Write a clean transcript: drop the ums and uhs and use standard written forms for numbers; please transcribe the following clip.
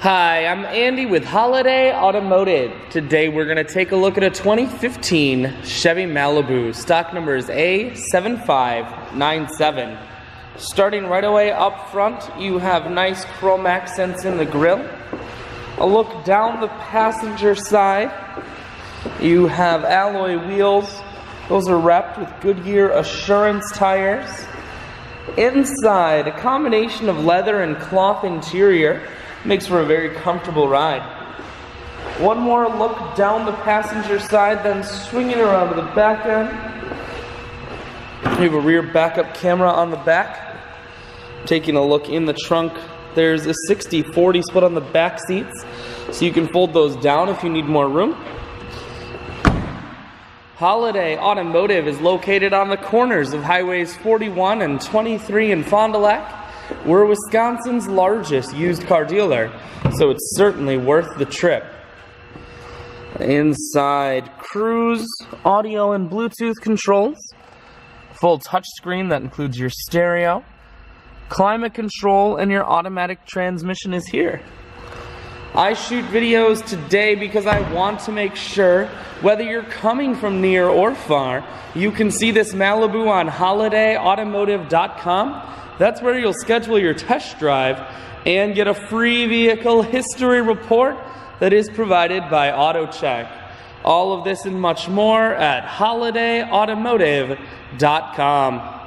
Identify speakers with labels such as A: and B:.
A: Hi, I'm Andy with Holiday Automotive. Today we're going to take a look at a 2015 Chevy Malibu. Stock number is A7597. Starting right away up front, you have nice chrome accents in the grille. A look down the passenger side, you have alloy wheels. Those are wrapped with Goodyear Assurance tires. Inside, a combination of leather and cloth interior. Makes for a very comfortable ride. One more look down the passenger side, then swinging around to the back end. We have a rear backup camera on the back. Taking a look in the trunk, there's a 60-40 split on the back seats, so you can fold those down if you need more room. Holiday Automotive is located on the corners of Highways 41 and 23 in Fond du Lac. We're Wisconsin's largest used car dealer, so it's certainly worth the trip. Inside, cruise, audio and Bluetooth controls, full touchscreen that includes your stereo, climate control, and your automatic transmission is here. I shoot videos today because I want to make sure, whether you're coming from near or far, you can see this Malibu on holidayautomotive.com. That's where you'll schedule your test drive and get a free vehicle history report that is provided by AutoCheck. All of this and much more at holidayautomotive.com.